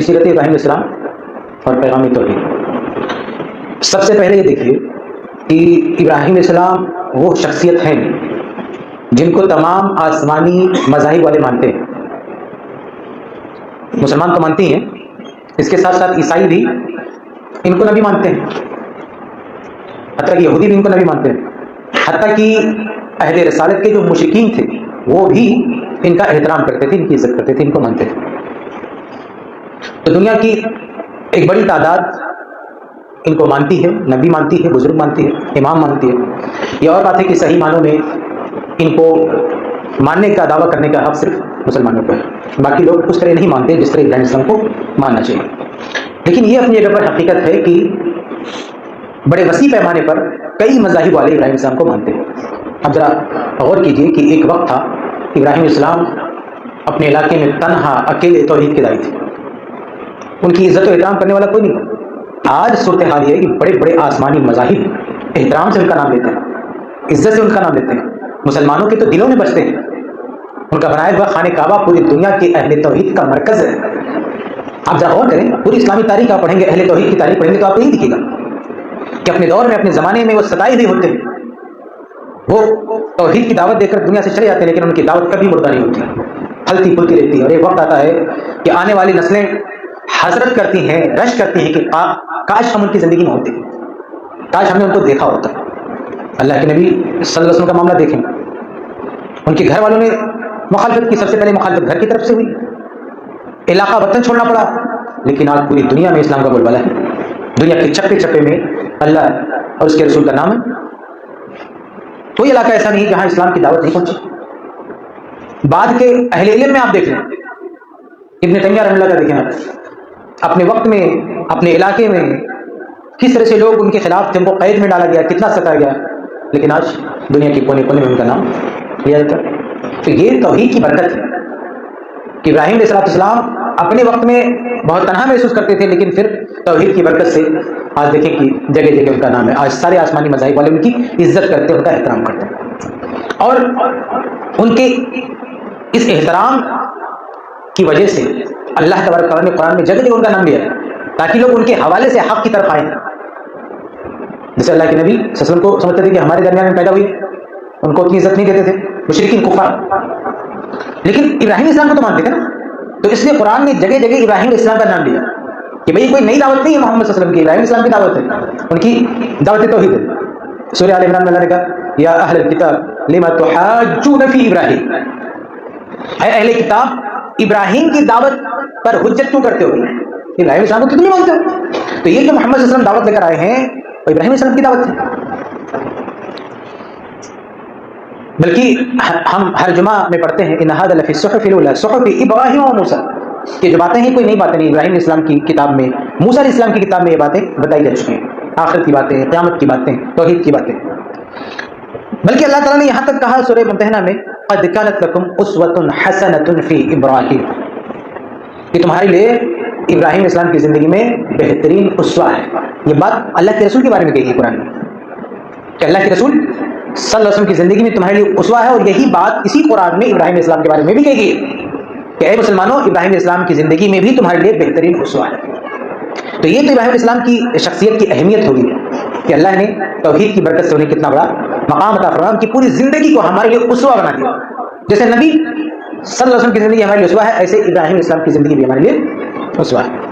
کی سیرت ابراہیم علیہ السلام اور پیغام توحید۔ سب سے پہلے یہ دیکھیے کہ ابراہیم علیہ السلام وہ شخصیت ہیں جن کو تمام آسمانی مذاہب والے مانتے ہیں۔ مسلمان تو مانتے ہیں، اس کے ساتھ ساتھ عیسائی بھی ان کو نبی مانتے ہیں، حتیٰ کہ یہودی بھی ان کو نبی مانتے ہیں، حتیٰ کہ اہل رسالت کے جو مشرکین تھے وہ بھی ان کا احترام کرتے تھے، ان کی عزت کرتے تھے، ان کو مانتے تھے۔ تو دنیا کی ایک بڑی تعداد ان کو مانتی ہے، نبی مانتی ہے، بزرگ مانتی ہے، امام مانتی ہے۔ یہ اور بات ہے کہ صحیح معنوں میں ان کو ماننے کا دعویٰ کرنے کا حق صرف مسلمانوں کو ہے، باقی لوگ اس طرح نہیں مانتے جس طرح ابراہیم السلام کو ماننا چاہیے۔ لیکن یہ اپنی جگہ پر حقیقت ہے کہ بڑے وسیع پیمانے پر کئی مذاہب والے ابراہیم السلام کو مانتے ہیں۔ اب ذرا غور کیجئے کہ ایک وقت تھا ابراہیم السلام اپنے علاقے میں تنہا اکیلے توحید کے داعی تھے، ان کی عزت و احترام کرنے والا کوئی نہیں تھا۔ آج صورتحال یہ ہے کہ بڑے بڑے آسمانی مذاہب احترام سے ان کا نام لیتے ہیں، عزت سے ان کا نام لیتے ہیں، مسلمانوں کے تو دلوں میں بستے ہیں۔ ان کا بنایا ہوا خانہ کعبہ پوری دنیا کے اہل توحید کا مرکز ہے۔ آپ ذرا غور کریں، پوری اسلامی تاریخ آپ پڑھیں گے، اہل توحید کی تاریخ پڑھیں گے تو آپ کو یہی دکھے گا کہ اپنے دور میں، اپنے زمانے میں وہ ستائے ہوئے ہوتے ہیں، وہ توحید کی دعوت دے کر دنیا سے چلے جاتے ہیں، لیکن ان کی دعوت کبھی مردہ نہیں ہوتی، پھلتی پھولتی رہتی ہے۔ اور ایک وقت آتا ہے کہ آنے والی نسلیں حسرت کرتی ہیں، رش کرتی ہیں کہ کاش ہم ان کی زندگی میں ہوتے، کاش ہم نے ان کو دیکھا ہوتا۔ اللہ کے نبی صلی اللہ علیہ وسلم کا معاملہ دیکھیں، ان کے گھر والوں نے مخالفت کی، سب سے پہلے مخالفت گھر کی طرف سے ہوئی، علاقہ وطن چھوڑنا پڑا، لیکن آج پوری دنیا میں اسلام کا بول بالا ہے، دنیا کے چپے چپے میں اللہ اور اس کے رسول کا نام ہے۔ کوئی علاقہ ایسا نہیں جہاں اسلام کی دعوت نہیں پہنچی۔ بعد کے اہل علم میں آپ دیکھ لیں، ابن تیمیہ رحمہ اللہ کا دیکھیں، آپ اپنے وقت میں اپنے علاقے میں کس طرح سے لوگ ان کے خلاف تھے، ان کو قید میں ڈالا گیا، کتنا ستایا گیا، لیکن آج دنیا کے کونے کونے میں ان کا نام لیا جاتا ہے۔ تو یہ توحید کی برکت ہے کہ ابراہیم علیہ السلام اپنے وقت میں بہت تنہا محسوس کرتے تھے، لیکن پھر توحید کی برکت سے آج دیکھیں کہ جگہ جگہ ان کا نام ہے، آج سارے آسمانی مذاہب والے ان کی عزت کرتے ہیں، ان کا احترام کرتے ہیں۔ اور ان کے اس احترام کی وجہ سے اللہ تبارک و تعالیٰ نے قرآن میں جگہ جگہ ان کا نام لیا تاکہ لوگ ان کے حوالے سے حق کی طرف آئیں۔ جیسے اللہ کے نبی صلی اللہ علیہ وسلم کو سمجھتے تھے کہ ہمارے درمیان میں پیدا ہوئی، ان کو اتنی عزت نہیں دیتے تھے مشرکین کفار، لیکن ابراہیم السلام کو تو مانتے تھے نا، تو اس لیے قرآن نے جگہ جگہ ابراہیم علیہ السلام کا نام لیا کہ بھئی کوئی نئی دعوت نہیں ہے محمد صلی اللہ علیہ وسلم کی، ابراہیم السلام کی دعوت ہے، ان کی دعوت توحید ہے۔ سورہ آل عمران میں اللہ نے کہا یا اہل الکتاب لما تحاجون فی ابراہیم، اے اہل کتاب ابراہیم کی دعوت پر حجت کیوں کرتے ہو، ابراہیم السلام کو کتنی مانتے ہو؟ تو یہ جو محمد صلی اللہ علیہ وسلم دعوت لے کر آئے ہیں وہ ابراہیم السلام کی دعوت ہے۔ بلکہ ہم ہر جمعہ میں پڑھتے ہیں ان ھذا لفی الصحف الاولى صحف ابراہیم و موسیٰ، کہ جو باتیں ہیں کوئی نئی باتیں نہیں، ابراہیم علیہ السلام کی کتاب میں، موسیٰ علیہ السلام کی کتاب میں یہ باتیں بتائی جا چکی ہیں، آخرت کی باتیں، قیامت کی باتیں، توحید کی باتیں۔ بلکہ اللہ تعالیٰ نے یہاں تک کہا سورہ ممتحنہ میں قد كانت لكم اسوة حسنة في ابراہیم، کہ تمہارے لیے ابراہیم علیہ السلام کی زندگی میں بہترین اسوہ ہے۔ یہ بات اللہ کے رسول کے بارے میں کہی گئی قرآن میں کہ اللہ کے رسول صلی اللہ علیہ وسلم کی زندگی میں تمہارے لیے اسوہ ہے، اور یہی بات اسی قرآن میں ابراہیم علیہ السلام کے بارے میں بھی کہی گئی ہے کہ اے مسلمانوں ابراہیم علیہ السلام کی زندگی میں بھی تمہارے لیے بہترین اسوہ ہے۔ تو یہ تو ابراہیم علیہ السلام کی شخصیت کی اہمیت ہوگی کہ اللہ نے توحید کی برکت سے انہیں کتنا بڑا مقام عطا فرمایا، ان کی پوری زندگی کو ہمارے لیے اسوہ بنا دیا۔ جیسے نبی صلی اللہ علیہ وسلم کی زندگی ہمارے لیے اسوہ ہے، ایسے ابراہیم علیہ السلام کی زندگی بھی ہمارے لیے اسوہ ہے۔